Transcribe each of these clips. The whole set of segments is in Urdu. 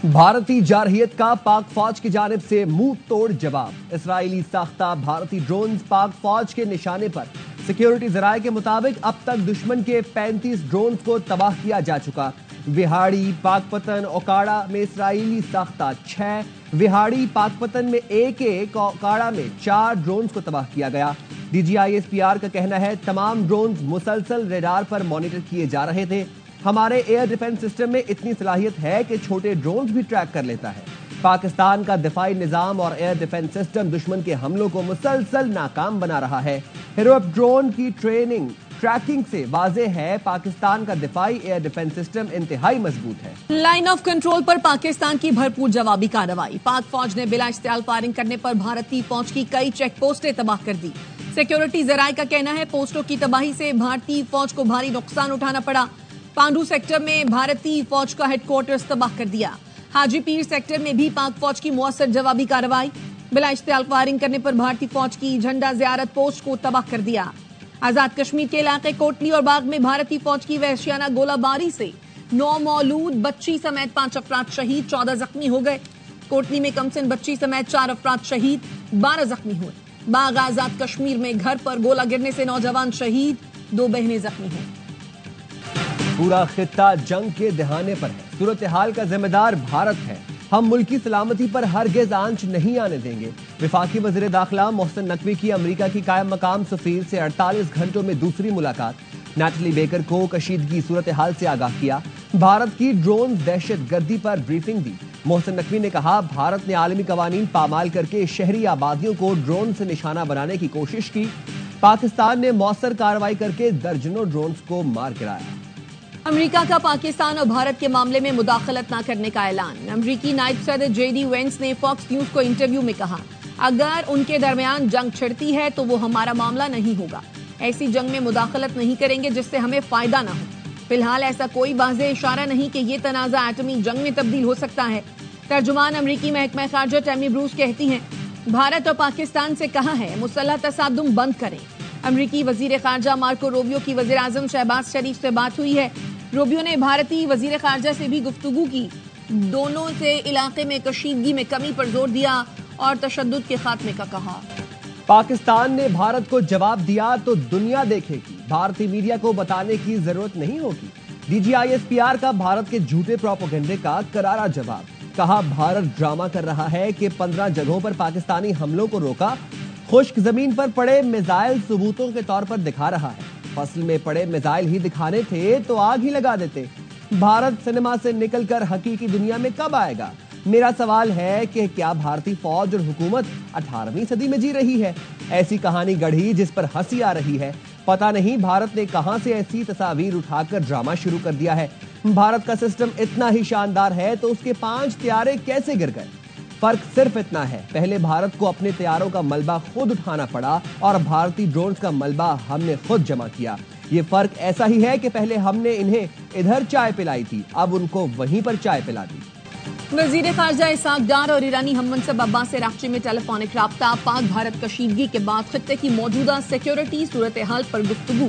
بھارتی جارحیت کا پاک فوج کی جانب سے منہ توڑ جواب۔ اسرائیلی ساختہ بھارتی ڈرونز پاک فوج کے نشانے پر۔ سیکیورٹی ذرائع کے مطابق اب تک دشمن کے 35 ڈرونز کو تباہ کیا جا چکا۔ وہاڑی، پاک پتن، اوکاڑا میں اسرائیلی ساختہ 6، وہاڑی، پاک پتن میں 1، اوکاڑا میں 4 ڈرونز کو تباہ کیا گیا۔ D G I S P R کا کہنا ہے تمام ڈرونز مسلسل ریڈار پر مانیٹر کیے جا رہے تھے۔ ہمارے ایئر ڈیفنس سسٹم میں اتنی صلاحیت ہے کہ چھوٹے ڈرونز بھی ٹریک کر لیتا ہے۔ پاکستان کا دفاعی نظام اور ایئر ڈیفنس سسٹم دشمن کے حملوں کو مسلسل ناکام بنا رہا ہے۔ ہیروپ ڈرون کی ٹریکنگ سے واضح ہے پاکستان کا دفاعی ایئر ڈیفنس سسٹم انتہائی مضبوط ہے۔ لائن آف کنٹرول پر پاکستان کی بھرپور جوابی کارروائی۔ پاک فوج نے بلا اشتعال فائرنگ کرنے پر بھارتی فوج کی کئی چیک پوسٹیں تباہ کر دی۔ سیکیورٹی ذرائع کا کہنا ہے پوسٹوں کی تباہی سے بھارتی فوج کو بھاری نقصان اٹھانا پڑا۔ پانڈو سیکٹر میں بھارتی فوج کا ہیڈ کوارٹرز تباہ کر دیا۔ حاجی پیر سیکٹر میں بھی پاک فوج کی مؤثر جوابی کارروائی۔ بلا اشتعال فائرنگ کرنے پر بھارتی فوج کی جھنڈا زیارت پوسٹ کو تباہ کر دیا۔ آزاد کشمیر کے علاقے کوٹلی اور باغ میں بھارتی فوج کی وحشیانہ گولہ باری سے 9 مولود بچی سمیت 5 افراد شہید، 14 زخمی ہو گئے۔ کوٹلی میں کمسن بچی سمیت 4 افراد شہید، 12 زخمی ہوئے۔ باغ آزاد کشمیر میں گھر پر گولہ گرنے سے نوجوان شہید، 2 بہنیں زخمی ہوئیں۔ پورا خطہ جنگ کے دہانے پر ہے۔ صورتحال کا ذمہ دار بھارت ہے۔ ہم ملکی سلامتی پر ہرگز آنچ نہیں آنے دیں گے۔ وفاقی وزیر داخلہ محسن نقوی کی امریکہ کی قائم مقام سفیر سے 48 گھنٹوں میں دوسری ملاقات۔ نیٹلی بیکر کو کشیدگی صورتحال سے آگاہ کیا۔ بھارت کی ڈرون دہشت گردی پر بریفنگ دی۔ محسن نقوی نے کہا بھارت نے عالمی قوانین پامال کر کے شہری آبادیوں کو ڈرون سے نشانہ بنانے کی کوشش کی۔ پاکستان نے مؤثر کارروائی کر کے درجنوں ڈرونز کو مار گرایا۔ امریکا کا پاکستان اور بھارت کے معاملے میں مداخلت نہ کرنے کا اعلان۔ امریکی نائب صدر جے ڈی وینس نے فاکس نیوز کو انٹرویو میں کہا اگر ان کے درمیان جنگ چھڑتی ہے تو وہ ہمارا معاملہ نہیں ہوگا۔ ایسی جنگ میں مداخلت نہیں کریں گے جس سے ہمیں فائدہ نہ ہو۔ فی الحال ایسا کوئی واضح اشارہ نہیں کہ یہ تنازع ایٹمی جنگ میں تبدیل ہو سکتا ہے۔ ترجمان امریکی محکمہ خارجہ ٹیمی بروس کہتی ہیں بھارت اور پاکستان سے کہا ہے مسلح تصادم بند کریں۔ امریکی وزیر خارجہ مارکو روبیو کی وزیر اعظم شہباز شریف سے بات ہوئی ہے۔ روبیو نے بھارتی وزیر خارجہ سے بھی گفتگو کی۔ دونوں سے علاقے میں کشیدگی میں کمی پر زور دیا اور تشدد کے خاتمے کا کہا۔ پاکستان نے بھارت کو جواب دیا تو دنیا دیکھے گی، بھارتی میڈیا کو بتانے کی ضرورت نہیں ہوگی۔ D G I S P R کا بھارت کے جھوٹے پروپیگنڈے کا کرارا جواب۔ کہا بھارت ڈرامہ کر رہا ہے کہ 15 جگہوں پر پاکستانی حملوں کو روکا۔ خشک زمین پر پڑے میزائل ثبوتوں کے طور پر دکھا رہا ہے۔ فصل میں پڑے میزائل ہی دکھانے تھے تو آگ ہی لگا دیتے۔ بھارت سنیما سے نکل کر حقیقی دنیا میں کب آئے گا؟ میرا سوال ہے کہ کیا بھارتی فوج اور حکومت 18ویں صدی میں جی رہی ہے؟ ایسی کہانی گڑھی جس پر ہنسی آ رہی ہے۔ پتہ نہیں بھارت نے کہاں سے ایسی تصاویر اٹھا کر ڈرامہ شروع کر دیا ہے۔ بھارت کا سسٹم اتنا ہی شاندار ہے تو اس کے 5 طیارے کیسے گر گئے؟ فرق صرف اتنا ہے پہلے بھارت کو اپنے طیاروں کا ملبہ خود اٹھانا پڑا اور بھارتی ڈرونز کا ملبہ ہم نے خود جمع کیا۔ یہ فرق ایسا ہی ہے کہ پہلے ہم نے انہیں ادھر چائے پلائی تھی، اب ان کو وہیں پر چائے پلا دی۔ وزیر خارجہ اسحاق ڈار اور ایرانی ہم منصب عباس اراغچی میں ٹیلی فونک رابطہ۔ پاک بھارت کشیدگی کے بعد خطے کی موجودہ سیکیورٹی صورتحال پر گفتگو۔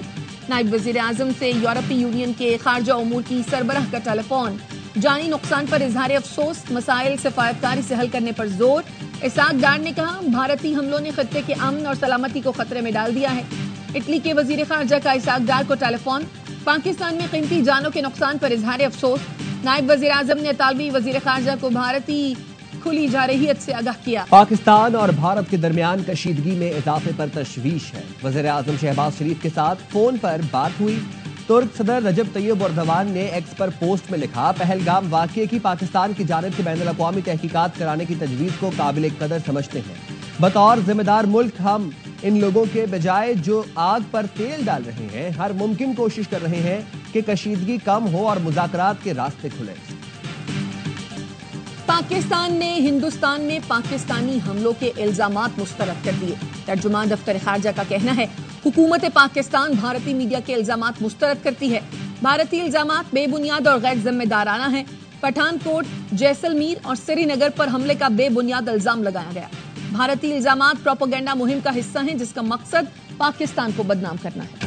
نائب وزیر اعظم سے یورپی یونین کے خارجہ امور کی سربراہ کا ٹیلی فون۔ جانی نقصان پر اظہار افسوس، مسائل سفارتکاری سے حل کرنے پر زور۔ اسحاق ڈار نے کہا بھارتی حملوں نے خطے کے امن اور سلامتی کو خطرے میں ڈال دیا ہے۔ اٹلی کے وزیر خارجہ کا اسحاق ڈار کو ٹیلی فون۔ پاکستان میں قیمتی جانوں کے نقصان پر اظہار افسوس۔ نائب وزیر اعظم نے اطالوی وزیر خارجہ کو بھارتی کھلی جارحیت سے آگاہ کیا۔ پاکستان اور بھارت کے درمیان کشیدگی میں اضافے پر تشویش ہے۔ وزیر اعظم شہباز شریف کے ساتھ فون پر بات ہوئی۔ ترک صدر رجب طیب اردوان نے ایکس پر پوسٹ میں لکھا پہلگام واقعے کی پاکستان کی جانب سے بین الاقوامی تحقیقات کرانے کی تجویز کو قابل قدر سمجھتے ہیں۔ بطور ذمہ دار ملک ہم ان لوگوں کے بجائے جو آگ پر تیل ڈال رہے ہیں ہر ممکن کوشش کر رہے ہیں کہ کشیدگی کم ہو اور مذاکرات کے راستے کھلیں۔ پاکستان نے ہندوستان میں پاکستانی حملوں کے الزامات مسترد کر دیے۔ ترجمان دفتر خارجہ کا کہنا ہے حکومت پاکستان بھارتی میڈیا کے الزامات مسترد کرتی ہے۔ بھارتی الزامات بے بنیاد اور غیر ذمہ دارانہ ہیں۔ پٹھان کوٹ، جیسلمیر اور سری نگر پر حملے کا بے بنیاد الزام لگایا گیا۔ بھارتی الزامات پروپیگنڈا مہم کا حصہ ہیں جس کا مقصد پاکستان کو بدنام کرنا ہے۔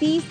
30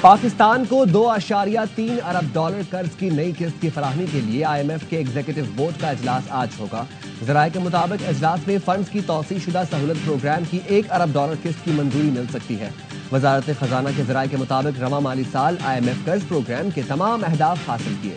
پاکستان کو $2.3 ارب قرض کی نئی قسط کی فراہمی کے لیے IMF کے ایگزیکٹو بورڈ کا اجلاس آج ہوگا۔ ذرائع کے مطابق اجلاس میں فنڈز کی توسیع شدہ سہولت پروگرام کی $1 ارب قسط کی منظوری مل سکتی ہے۔ وزارت خزانہ کے ذرائع کے مطابق رواں مالی سال IMF قرض پروگرام کے تمام اہداف حاصل کیے۔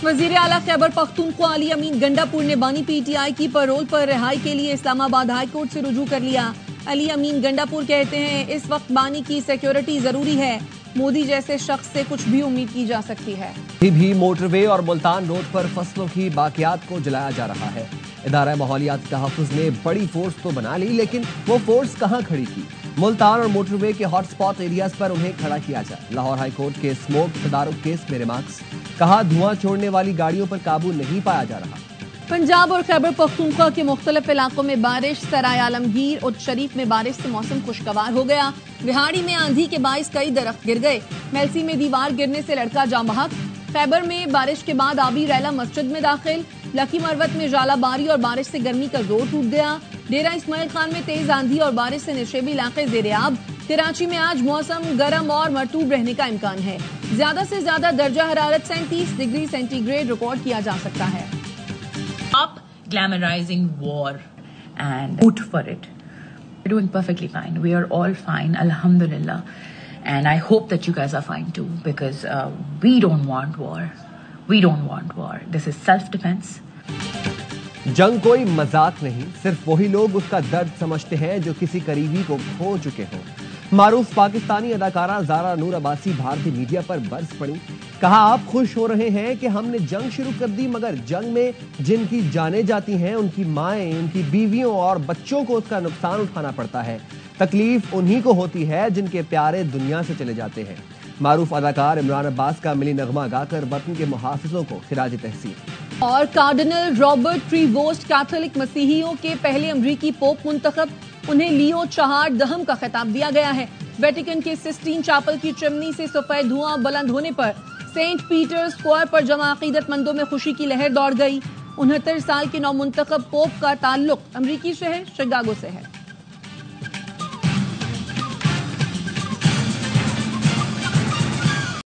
وزیر اعلیٰ خیبر پختونخوا علی امین گنڈا پور نے بانی PTI کی پیرول پر رہائی کے لیے اسلام آباد ہائی کورٹ سے رجوع کر لیا۔ علی امین گنڈا پور کہتے ہیں اس وقت بانی کی سیکیورٹی ضروری ہے، مودی جیسے شخص سے کچھ بھی امید کی جا سکتی ہے۔ بھی موٹر وے اور ملتان روڈ پر فصلوں کی باقیات کو جلایا جا رہا ہے۔ ادارہ ماحولیاتی تحفظ نے بڑی فورس تو بنا لی، لیکن وہ فورس کہاں کھڑی کی؟ ملتان اور موٹر وے کے ہاٹ سپاٹ ایریاز پر انہیں کھڑا کیا جائے۔ لاہور ہائی کورٹ کے اسموک تدارک کیس میں ریمارکس، کہا دھواں چھوڑنے والی گاڑیوں پر قابو نہیں پایا جا رہا۔ پنجاب اور خیبر پختونخوا کے مختلف علاقوں میں بارش، سرائے عالمگیر اور شریف میں بارش سے موسم خوشگوار ہو گیا۔ وہاڑی میں آندھی کے باعث کئی درخت گر گئے۔ میلسی میں دیوار گرنے سے لڑکا جاں بحق۔ خیبر میں بارش کے بعد آبی ریلا مسجد میں داخل۔ لکی مروت میں ژالہ باری اور بارش سے گرمی کا زور ٹوٹ گیا۔ ڈیرہ اسماعیل خان میں تیز آندھی اور بارش سے نشیبی علاقے زیر آب۔ کراچی میں آج موسم گرم اور مرطوب رہنے کا امکان ہے۔ زیادہ سے زیادہ درجہ حرارت 37 ڈگری سینٹی گریڈ ریکارڈ کیا جا سکتا ہے۔ Stop glamorizing war and root for it. We're doing perfectly fine. We are all fine, alhamdulillah. And I hope that you guys are fine too, because we don't want war. We don't want war. This is self-defense. جنگ کوئی مذاق نہیں، صرف وہی لوگ اس کا درد سمجھتے ہیں جو کسی قریبی کو کھو چکے ہوں۔ معروف پاکستانی اداکارہ زارا نور عباسی بھارتی میڈیا پر برس پڑی، کہا آپ خوش ہو رہے ہیں کہ ہم نے جنگ شروع کر دی، مگر جنگ میں جن کی جانیں جاتی ہیں، ان کی مائیں، ان کی بیویوں اور بچوں کو اس کا نقصان اٹھانا پڑتا ہے۔ تکلیف انہی کو ہوتی ہے جن کے پیارے دنیا سے چلے جاتے ہیں۔ معروف اداکار عمران عباس کا ملی نغمہ گا کر وطن کے محافظوں کو خراج تحسین۔ اور کارڈنل رابرٹ پریووسٹ کیتھولک مسیحیوں کے پہلے امریکی پوپ منتخب، انہیں لیو 4 دہم کا خطاب دیا گیا ہے۔ ویٹیکن کے سسٹین چاپل کی چمنی سے سفید دھواں بلند ہونے پر سینٹ پیٹر اسکوائر پر جمع عقیدت مندوں میں خوشی کی لہر دوڑ گئی۔ 69 سال کے نو منتخب پوپ کا تعلق امریکی شہر شکاگو سے ہے۔